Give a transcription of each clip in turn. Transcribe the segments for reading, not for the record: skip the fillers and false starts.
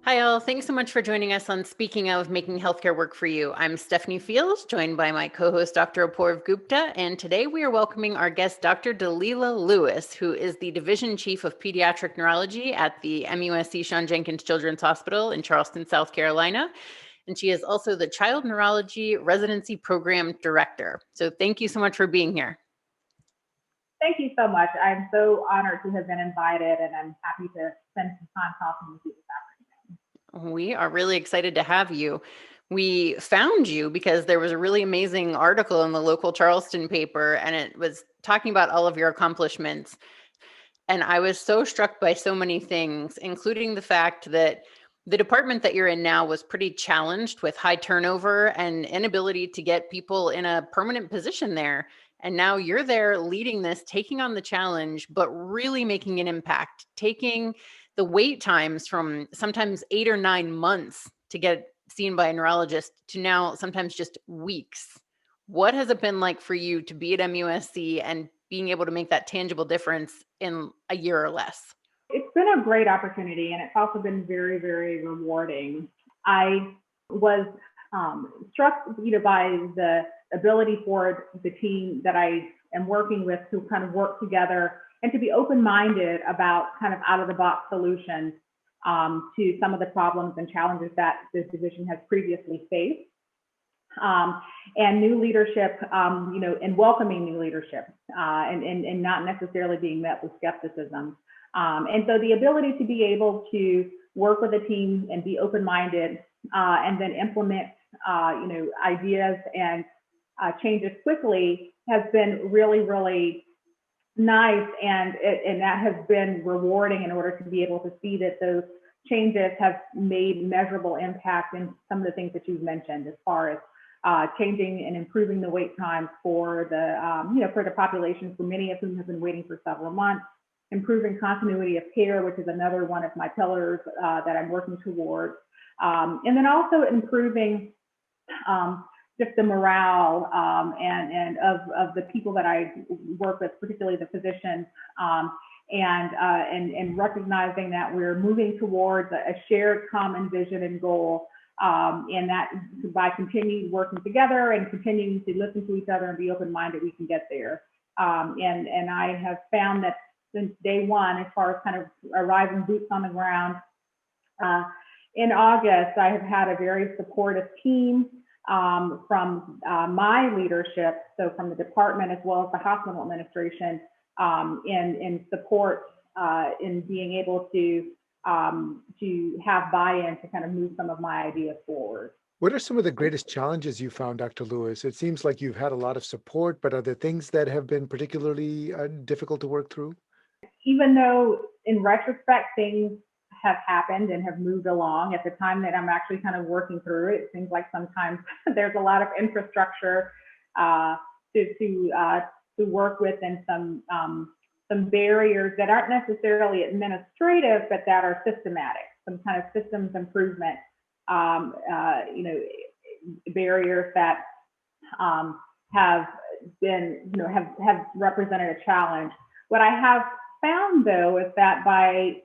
Hi, all. Thanks so much for joining us on Speaking of Making Healthcare Work for You. I'm Stephanie Fields, joined by my co-host, Dr. Apoorv Gupta, and today we are welcoming our guest, Dr. Dalila Lewis, who is the Division Chief of Pediatric Neurology at the MUSC Shawn Jenkins Children's Hospital in Charleston, South Carolina. And she is also the Child Neurology Residency Program Director. So thank you so much for being here. Thank you so much. I'm so honored to have been invited, and I'm happy to spend some time talking with you this afternoon. We are really excited to have you. We found you because there was a really amazing article in the local Charleston paper, and it was talking about all of your accomplishments. And I was so struck by so many things, including the fact that the department that you're in now was pretty challenged with high turnover and inability to get people in a permanent position there. And now you're there leading this, taking on the challenge, but really making an impact, taking the wait times from sometimes 8 or 9 months to get seen by a neurologist to now sometimes just weeks. What has it been like for you to be at MUSC and being able to make that tangible difference in a year or less? It's been a great opportunity, and it's also been very, very rewarding. I was struck, by the ability for the team that I am working with to kind of work together and to be open-minded about kind of out-of-the-box solutions to some of the problems and challenges that this division has previously faced. And new leadership, and welcoming new leadership, and not necessarily being met with skepticism. And so the ability to be able to work with a team and be open-minded, and then implement, ideas and changes quickly has been really, really nice, and that has been rewarding in order to be able to see that those changes have made measurable impact in some of the things that you've mentioned, as far as changing and improving the wait times for the for the population, for many of whom have been waiting for several months, improving continuity of care, which is another one of my pillars that I'm working towards, and then also improving just the morale and of the people that I work with, particularly the physicians, and recognizing that we're moving towards a shared common vision and goal, and that by continuing working together and continuing to listen to each other and be open-minded, we can get there. And I have found that since day one, as far as kind of arriving boots on the ground, in August, I have had a very supportive team from my leadership, so from the department as well as the hospital administration, in support in being able to have buy-in to kind of move some of my ideas forward. What are some of the greatest challenges you found, Dr. Lewis? It seems like you've had a lot of support, but are there things that have been particularly difficult to work through? Even though in retrospect things have happened and have moved along, at the time that I'm actually kind of working through it, it seems like sometimes there's a lot of infrastructure to work with, and some barriers that aren't necessarily administrative, but that are systematic, some kind of systems improvement, barriers that have been, have represented a challenge. What I have found, though, is that by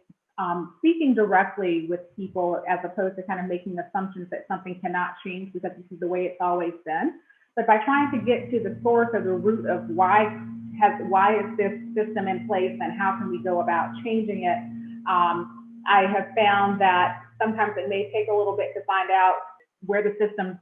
speaking directly with people, as opposed to kind of making assumptions that something cannot change because this is the way it's always been, but by trying to get to the source or the root of why is this system in place and how can we go about changing it, I have found that sometimes it may take a little bit to find out where the system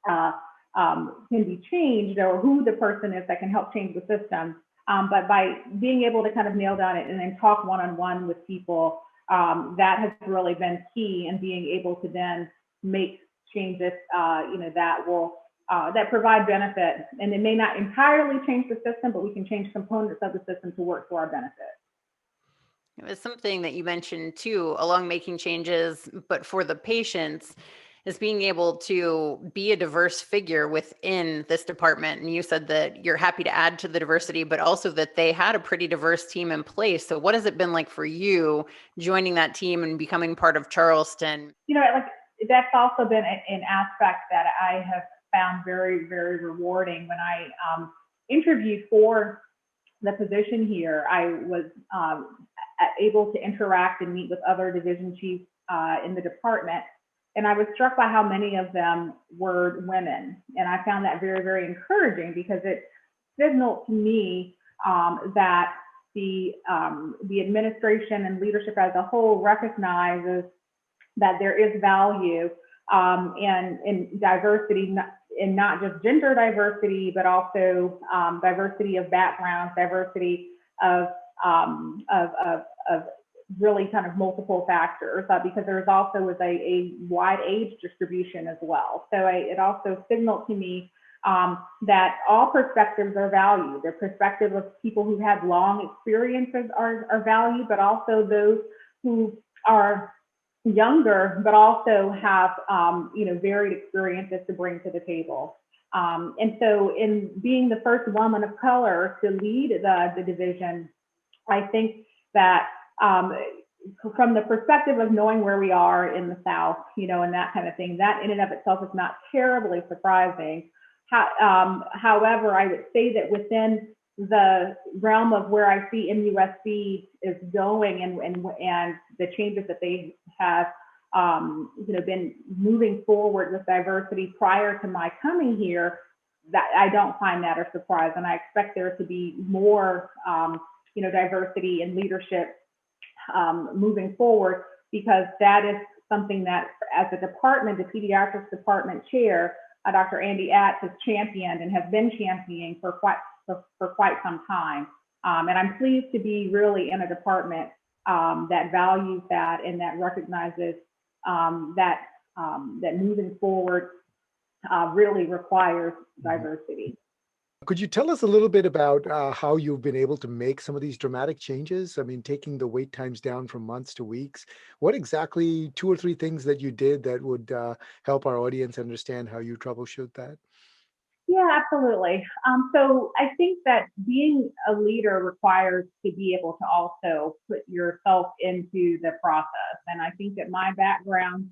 can be changed, or who the person is that can help change the system. But by being able to kind of nail down it and then talk one-on-one with people, that has really been key in being able to then make changes, that provide benefit. And it may not entirely change the system, but we can change components of the system to work to our benefit. It was something that you mentioned too, along making changes, but for the patients, is being able to be a diverse figure within this department. And you said that you're happy to add to the diversity, but also that they had a pretty diverse team in place. So what has it been like for you joining that team and becoming part of Charleston? Like that's also been an aspect that I have found very, very rewarding. When I interviewed for the position here, I was able to interact and meet with other division chiefs in the department. And I was struck by how many of them were women. And I found that very, very encouraging because it signaled to me that the administration and leadership as a whole recognizes that there is value in diversity, in not just gender diversity, but also diversity of backgrounds, diversity of really kind of multiple factors, because there's also was a wide age distribution as well. So it also signaled to me that all perspectives are valued. The perspective of people who have long experiences are valued, but also those who are younger, but also have varied experiences to bring to the table. And so in being the first woman of color to lead the division, I think that from the perspective of knowing where we are in the South, and that kind of thing, that in and of itself is not terribly surprising. However, I would say that within the realm of where I see MUSC is going and the changes that they have been moving forward with diversity prior to my coming here, that I don't find that a surprise, and I expect there to be more diversity in leadership moving forward, because that is something that as a department, the pediatrics department chair, Dr. Andy Atz, has championed and has been championing for quite some time. And I'm pleased to be really in a department that values that and that recognizes that moving forward really requires diversity. Could you tell us a little bit about how you've been able to make some of these dramatic changes? I mean, taking the wait times down from months to weeks. What exactly, 2 or 3 things that you did that would help our audience understand how you troubleshoot that? Yeah, absolutely. So I think that being a leader requires to be able to also put yourself into the process. And I think that my background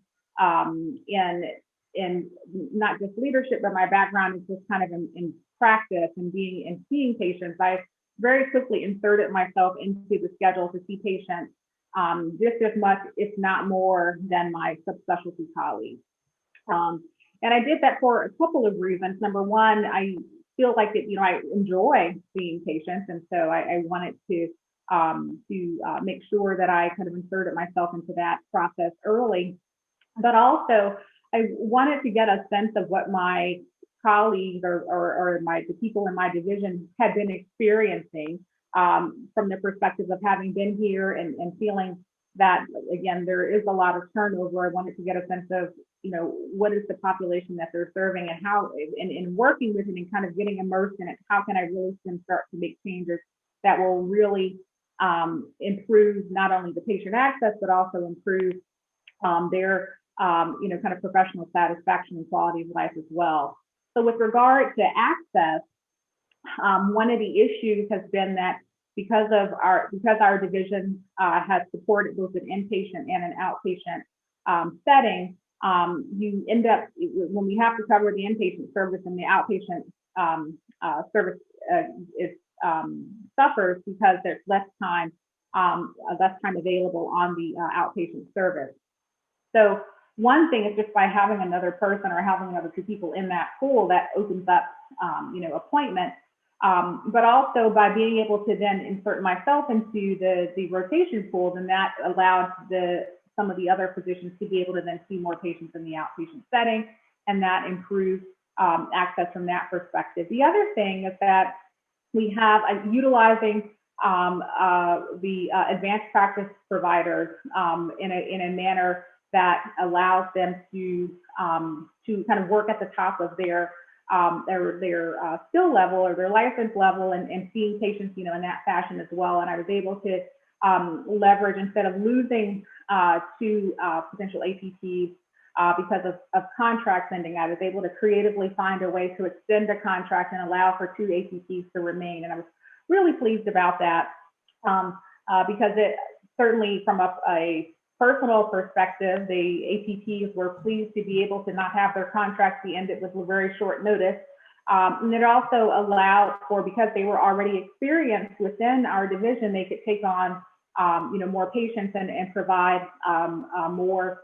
in not just leadership, but my background is just kind of in practice and seeing patients. I very quickly inserted myself into the schedule to see patients just as much, if not more, than my subspecialty colleagues. And I did that for a couple of reasons. Number one, I feel like that, I enjoy seeing patients. And so I wanted to make sure that I kind of inserted myself into that process early. But also, I wanted to get a sense of what my colleagues or the people in my division had been experiencing from the perspective of having been here and feeling that, again, there is a lot of turnover. I wanted to get a sense of, what is the population that they're serving and how, and working with it and kind of getting immersed in it, how can I really start to make changes that will really improve not only the patient access, but also improve their, kind of professional satisfaction and quality of life as well. So with regard to access, one of the issues has been that because our division has supported both an inpatient and an outpatient setting, you end up, when we have to cover the inpatient service and the outpatient service suffers because there's less time available on the outpatient service. So one thing is just by having another person or having another 2 people in that pool, that opens up, appointments. But also by being able to then insert myself into the rotation pool, then that allowed some of the other physicians to be able to then see more patients in the outpatient setting, and that improves access from that perspective. The other thing is that we have utilizing the advanced practice providers in a manner that allows them to kind of work at the top of their skill level or their license level and seeing patients, in that fashion as well. And I was able to leverage, instead of losing 2 potential APPs because of contract ending, I was able to creatively find a way to extend the contract and allow for 2 APPs to remain. And I was really pleased about that because it certainly, from a personal perspective, the APPs were pleased to be able to not have their contracts be ended with a very short notice. And it also allowed for, because they were already experienced within our division, they could take on more patients and provide more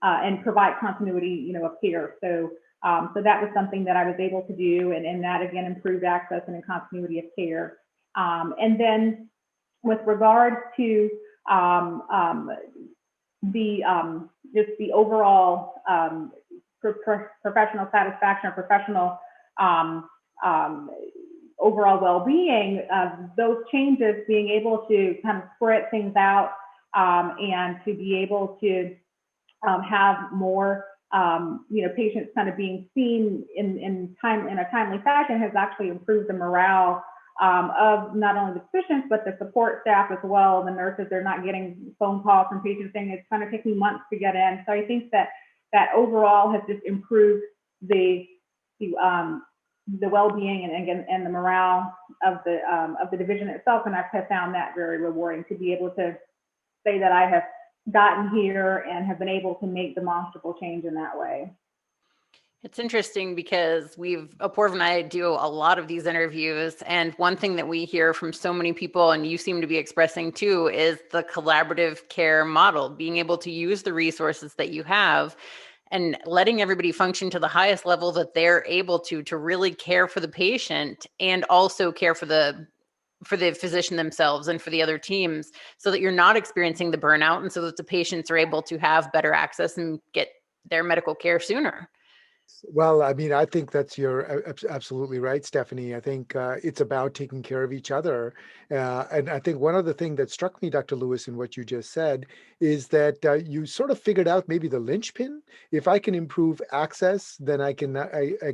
and provide continuity, of care. So that was something that I was able to do, and that again improved access and continuity of care. And then with regards to just the overall professional satisfaction or professional overall well-being, those changes, being able to kind of spread things out and to be able to have more patients kind of being seen in a timely fashion has actually improved the morale of not only the physicians, but the support staff as well. The nurses, they're not getting phone calls from patients saying it's kind of taking months to get in. So I think that overall has just improved the well-being and the morale of the division itself. And I've found that very rewarding to be able to say that I have gotten here and have been able to make demonstrable change in that way. It's interesting because Apoorv and I do a lot of these interviews, and one thing that we hear from so many people, and you seem to be expressing too, is the collaborative care model, being able to use the resources that you have and letting everybody function to the highest level that they're able to really care for the patient and also care for the physician themselves and for the other teams, so that you're not experiencing the burnout, and so that the patients are able to have better access and get their medical care sooner. Well, I mean, I think you're absolutely right, Stephanie. I think it's about taking care of each other. And I think one other thing that struck me, Dr. Lewis, in what you just said, is that you sort of figured out maybe the linchpin. If I can improve access, then I can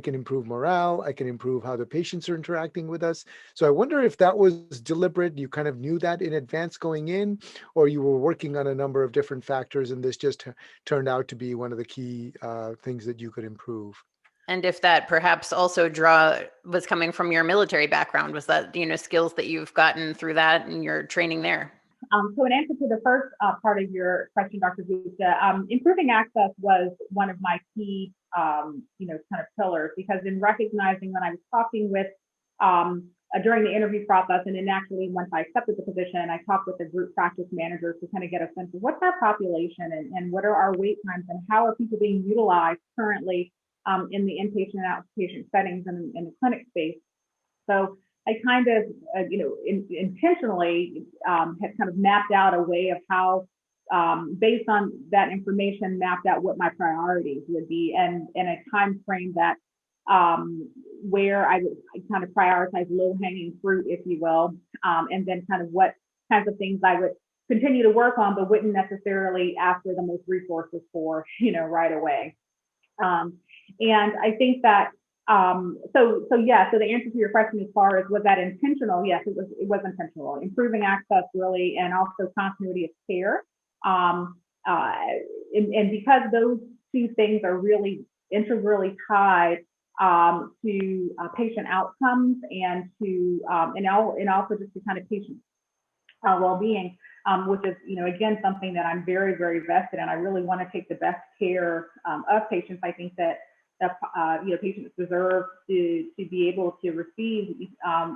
improve morale. I can improve how the patients are interacting with us. So I wonder if that was deliberate. You kind of knew that in advance going in, or you were working on a number of different factors, and this just turned out to be one of the key things that you could improve. And if that perhaps also was coming from your military background, was that, skills that you've gotten through that and your training there? So in answer to the first part of your question, Dr. Gupta, improving access was one of my key, kind of pillars, because in recognizing when I was talking with, during the interview process, and then actually once I accepted the position, I talked with the group practice managers to kind of get a sense of what's our population and what are our wait times and how are people being utilized currently in the inpatient and outpatient settings and in the clinic space. So I kind of, intentionally had kind of mapped out a way of how, based on that information, mapped out what my priorities would be, and in a time frame that where I would kind of prioritize low-hanging fruit, if you will, and then kind of what kinds of things I would continue to work on, but wouldn't necessarily ask for the most resources for, right away. And I think that, so the answer to your question as far as was that intentional? Yes, it was intentional. Improving access really, and also continuity of care. And because those two things are really integrally tied to patient outcomes and to, and also just to kind of patient well-being, which is, again, something that I'm very, very vested in. I really want to take the best care of patients. I think that patients deserve to be able to receive,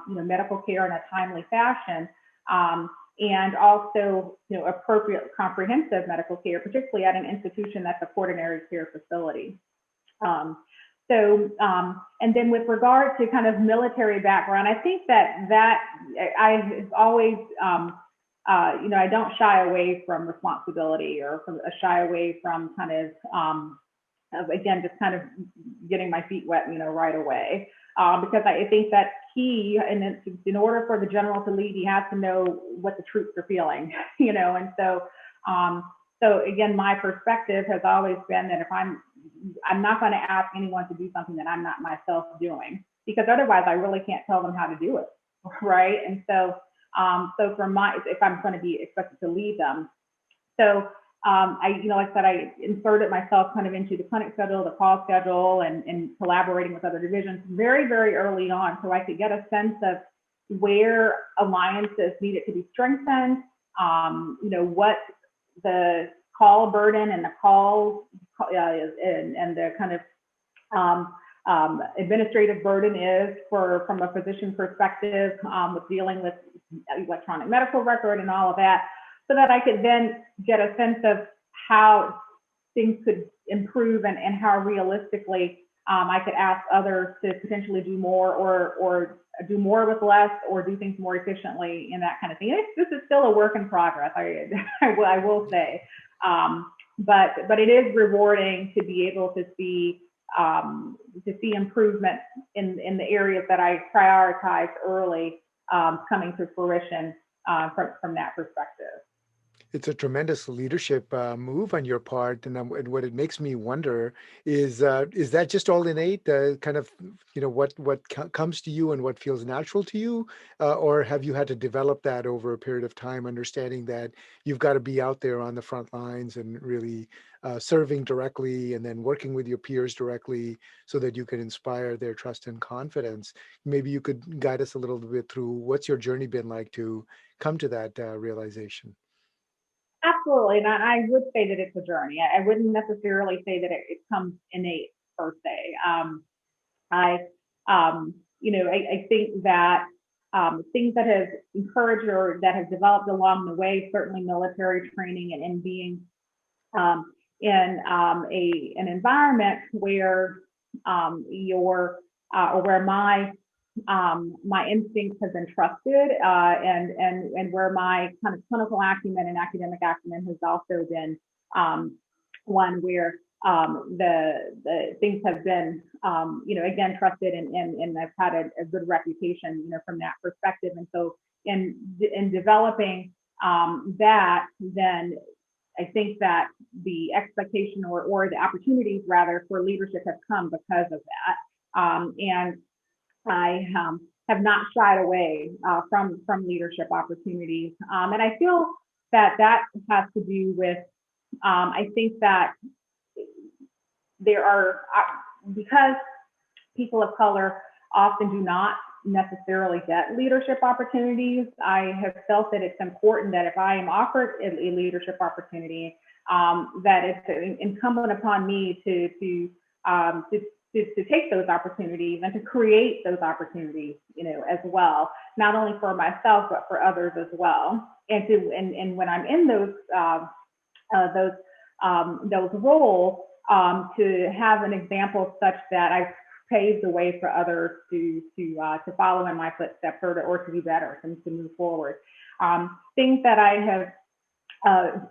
medical care in a timely fashion, and also, appropriate comprehensive medical care, particularly at an institution that's a quaternary care facility. And then with regard to kind of military background, I think that I've always, I don't shy away from responsibility or shy away from kind of, again, just kind of getting my feet wet, right away. Because I think that's key. And in order for the general to lead, he has to know what the troops are feeling, and so again, my perspective has always been that if I'm not going to ask anyone to do something that I'm not myself doing, because otherwise I really can't tell them how to do it, right? And so, if I'm going to be expected to lead them, so like I said, I inserted myself kind of into the clinic schedule, the call schedule, and collaborating with other divisions very, very early on, so I could get a sense of where alliances needed to be strengthened, what the call burden and the call and the kind of administrative burden is from a physician perspective with dealing with electronic medical record and all of that, so that I could then get a sense of how things could improve and how realistically I could ask others to potentially do more or do more with less or do things more efficiently and that kind of thing. This is still a work in progress, I will say. But it is rewarding to be able to see improvement in the areas that I prioritized early coming to fruition from that perspective. It's a tremendous leadership move on your part, and what it makes me wonder is that just all innate, kind of, what comes to you and what feels natural to you, or have you had to develop that over a period of time, understanding that you've got to be out there on the front lines and really serving directly, and then working with your peers directly, so that you can inspire their trust and confidence? Maybe you could guide us a little bit through what's your journey been like to come to that realization. Absolutely, and I would say that it's a journey. I wouldn't necessarily say that it comes innate per se. I, I think that things that have encouraged or that have developed along the way, certainly military training and being in an environment where or where my instincts have been trusted, and where my kind of clinical acumen and academic acumen has also been one where the things have been, again, trusted, and I've had a good reputation, from that perspective. And so in developing that, then I think that the expectation or the opportunities rather for leadership have come because of that. And I have not shied away from leadership opportunities, and I feel that has to do with I think that there are because people of color often do not necessarily get leadership opportunities. I have felt that it's important that if I am offered a leadership opportunity, that it's incumbent upon me to take those opportunities and to create those opportunities, as well, not only for myself but for others as well. And when I'm in those roles, to have an example such that I've paved the way for others to follow in my footsteps or to do better and to move forward. Things that I have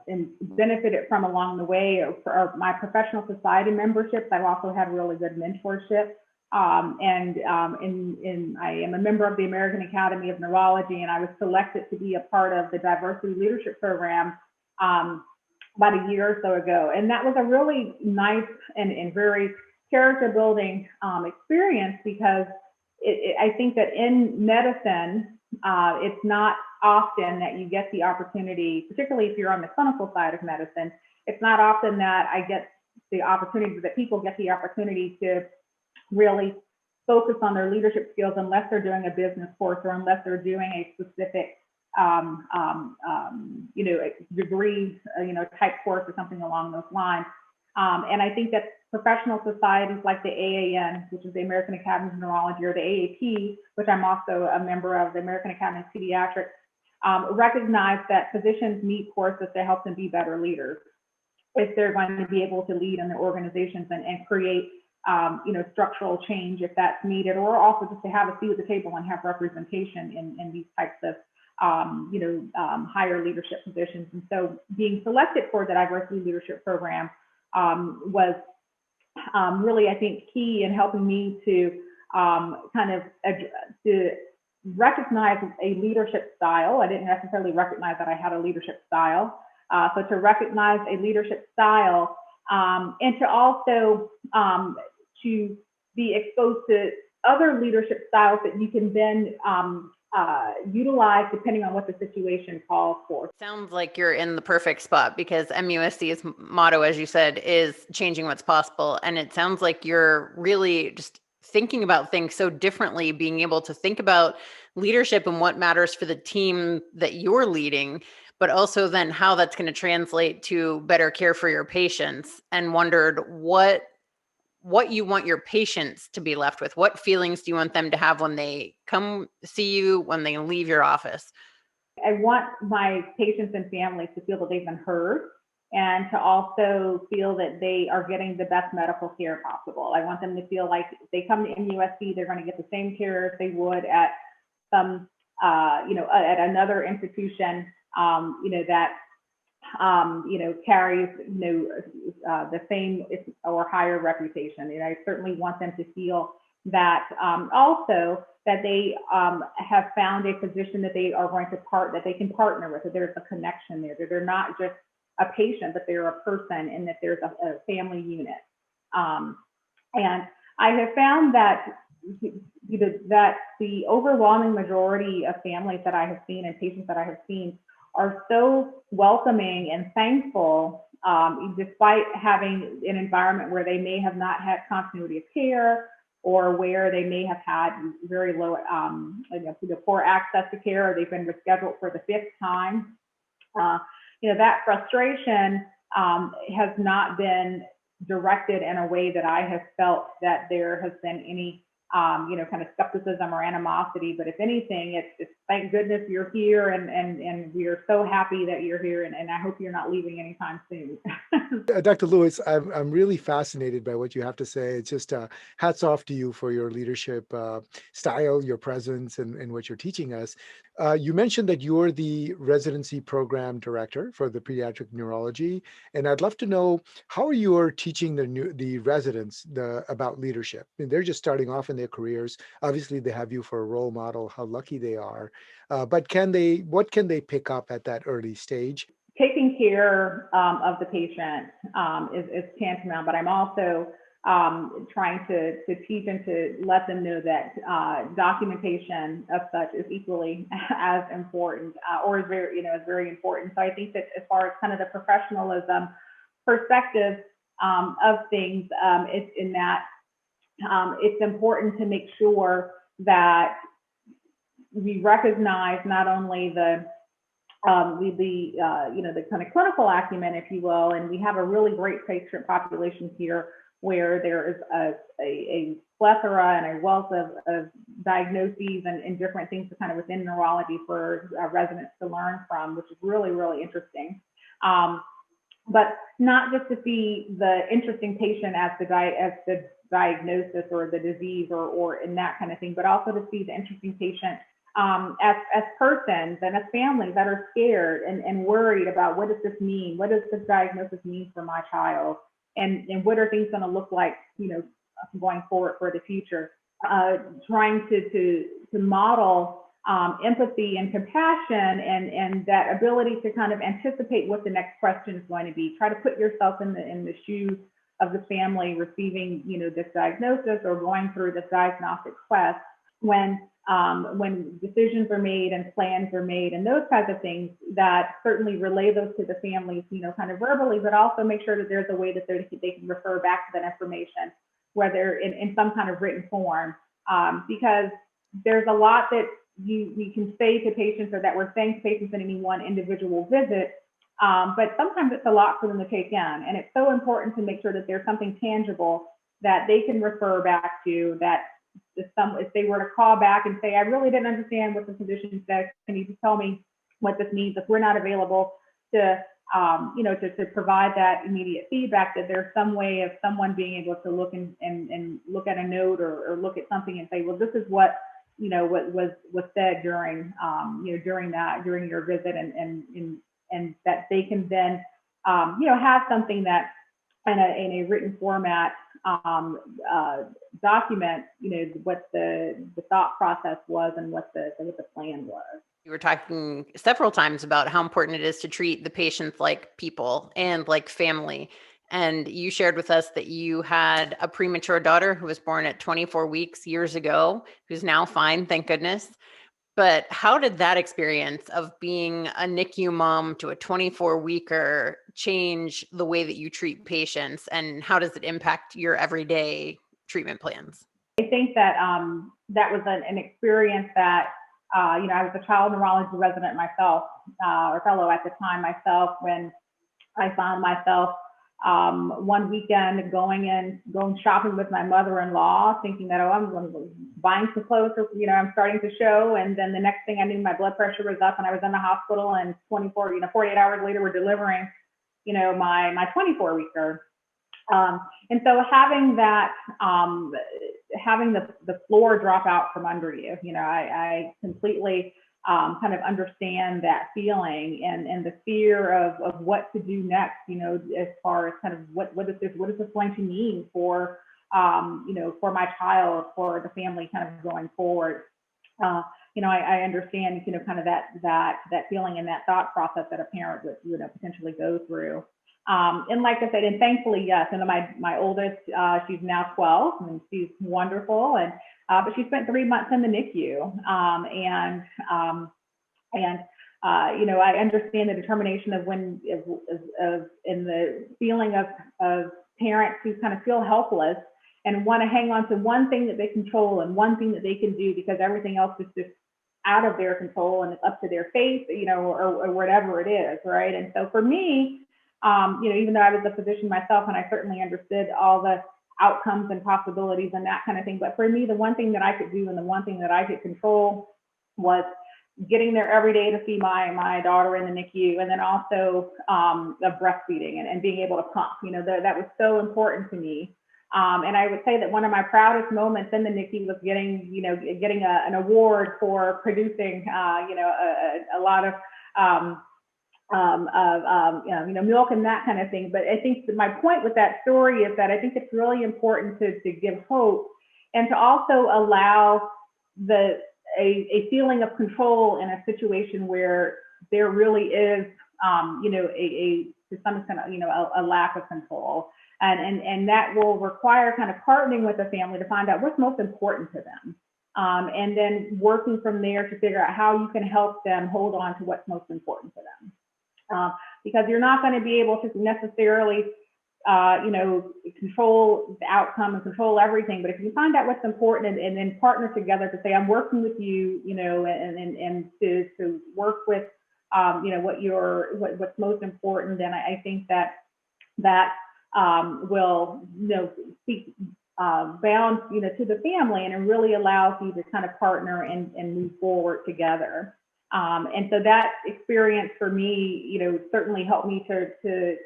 and benefited from along the way are my professional society memberships. I've also had really good mentorship. And I am a member of the American Academy of Neurology, and I was selected to be a part of the diversity leadership program about a year or so ago. And that was a really nice and very character building experience, because I think that in medicine, it's not often that you get the opportunity, particularly if you're on the clinical side of medicine, it's not often that people get the opportunity to really focus on their leadership skills unless they're doing a business course or unless they're doing a specific degree, type course or something along those lines. And I think that professional societies like the AAN, which is the American Academy of Neurology, or the AAP, which I'm also a member of, the American Academy of Pediatric, recognize that physicians need courses to help them be better leaders if they're going to be able to lead in their organizations and create structural change if that's needed, or also just to have a seat at the table and have representation in these types of higher leadership positions. And so being selected for the diversity leadership program was really, I think, key in helping me to to recognize a leadership style. I didn't necessarily recognize that I had a leadership style, but to recognize a leadership style, and to also to be exposed to other leadership styles that you can then utilize depending on what the situation calls for. Sounds like you're in the perfect spot, because MUSC's motto, as you said, is changing what's possible. And it sounds like you're really just thinking about things so differently, being able to think about leadership and what matters for the team that you're leading, but also then how that's going to translate to better care for your patients, and wondered what what you want your patients to be left with. What feelings do you want them to have when they come see you, when they leave your office? I want my patients and families to feel that they've been heard and to also feel that they are getting the best medical care possible. I want them to feel like if they come to MUSC, they're going to get the same care as they would at some, at another institution, that carries, the same or higher reputation. I certainly want them to feel that also that they have found a physician that they are going to that they can partner with, that there's a connection there, that they're not just a patient, but they're a person, and that there's a family unit. And I have found that that the overwhelming majority of families that I have seen and patients that I have seen are so welcoming and thankful, despite having an environment where they may have not had continuity of care, or where they may have had very low, poor access to care, or they've been rescheduled for the 5th time. That frustration has not been directed in a way that I have felt that there has been any kind of skepticism or animosity, but if anything, it's thank goodness you're here, and we are so happy that you're here, and I hope you're not leaving anytime soon. Dr. Lewis, I'm really fascinated by what you have to say. It's just hats off to you for your leadership style, your presence, and what you're teaching us. You mentioned that you're the residency program director for the pediatric neurology, and I'd love to know how you're teaching the residents about leadership. I mean, they're just starting off in their careers. Obviously, they have you for a role model. How lucky they are! But what can they pick up at that early stage? Taking care of the patient is tantamount, but I'm also trying to teach and to let them know that documentation of such is equally as important, or is very important. So I think that as far as kind of the professionalism perspective of things, it's in that it's important to make sure that we recognize not only the kind of clinical acumen, if you will, and we have a really great patient population here where there is a plethora and a wealth of diagnoses and different things kind of within neurology for residents to learn from, which is really, really interesting. But not just to see the interesting patient as the diagnosis or the disease or in that kind of thing, but also to see the interesting patient as persons and as families that are scared and worried about what does this mean? What does this diagnosis mean for my child? And what are things going to look like, going forward for the future? Trying to model empathy and compassion and that ability to kind of anticipate what the next question is going to be. Try to put yourself in the shoes of the family receiving, this diagnosis or going through this diagnostic quest when decisions are made and plans are made and those kinds of things, that certainly relay those to the families, kind of verbally, but also make sure that there's a way that they can refer back to that information, whether in some kind of written form, because there's a lot that we can say to patients or that we're saying to patients in any one individual visit, but sometimes it's a lot for them to take in. And it's so important to make sure that there's something tangible that they can refer back to, that if they were to call back and say, I really didn't understand what the physician said, can you just tell me what this means? If we're not available to, to provide that immediate feedback, that there's some way of someone being able to look and look at a note or look at something and say, well, this is what, what was said during, during your visit, and that they can then, have something that in a written format document, what the thought process was and what the plan was. You were talking several times about how important it is to treat the patients like people and like family. And you shared with us that you had a premature daughter who was born at 24 weeks years ago, who's now fine, thank goodness. But how did that experience of being a NICU mom to a 24-weeker change the way that you treat patients, and how does it impact your everyday treatment plans? I think that that was an experience that, I was a child neurology resident myself, or fellow at the time myself, when I found myself one weekend going shopping with my mother-in-law, thinking that, oh, I'm going to buying some clothes, I'm starting to show. And then the next thing I knew, my blood pressure was up and I was in the hospital, and 48 hours later, we're delivering, my 24-weeker. And so having that, having the floor drop out from under you, I completely kind of understand that feeling and the fear of what to do next, as far as kind of what is this going to mean for, for my child, for the family kind of going forward. I understand, kind of that feeling and that thought process that a parent would, potentially go through. And like I said, and thankfully, yes, and my oldest, she's now 12, and she's wonderful, and but she spent 3 months in the NICU, I understand the determination of when in the feeling of parents who kind of feel helpless and want to hang on to one thing that they control and one thing that they can do, because everything else is just out of their control and it's up to their faith, or whatever it is, right? And so for me, even though I was a physician myself, and I certainly understood all the outcomes and possibilities and that kind of thing, but for me, the one thing that I could do and the one thing that I could control was getting there every day to see my daughter in the NICU, and then also the breastfeeding and being able to pump. That was so important to me. And I would say that one of my proudest moments in the NICU was getting an award for producing, a lot of milk and that kind of thing. But I think that my point with that story is that I think it's really important to give hope and to also allow a feeling of control in a situation where there really is, to some extent, a lack of control. And that will require kind of partnering with the family to find out what's most important to them. And then working from there to figure out how you can help them hold on to what's most important to them. Because you're not going to be able to necessarily, control the outcome and control everything. But if you find out what's important and then partner together to say, I'm working with you, and to work with, what's most important, then I think that will, speak bound, to the family, and it really allows you to kind of partner and move forward together. And so that experience for me, certainly helped me to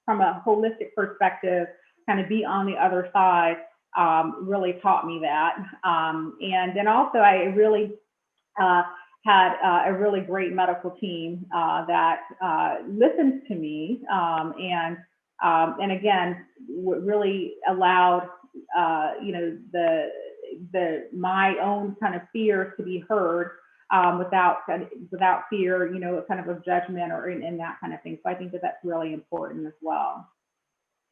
from a holistic perspective, kind of be on the other side, really taught me that. And then also I really had a really great medical team that listened to me, and again, really allowed, my own kind of fears to be heard, without fear, kind of a judgment or in that kind of thing. So I think that that's really important as well.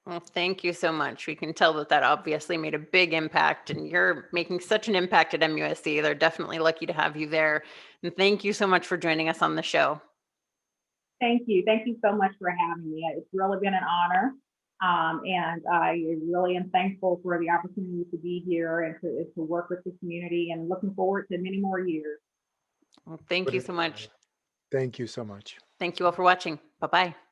Well, thank you so much. We can tell that obviously made a big impact, and you're making such an impact at MUSC. They're definitely lucky to have you there. And thank you so much for joining us on the show. Thank you. Thank you so much for having me. It's really been an honor. And I really am thankful for the opportunity to be here and to work with the community, and looking forward to many more years. Well, thank you so much. Thank you so much. Thank you all for watching. Bye-bye.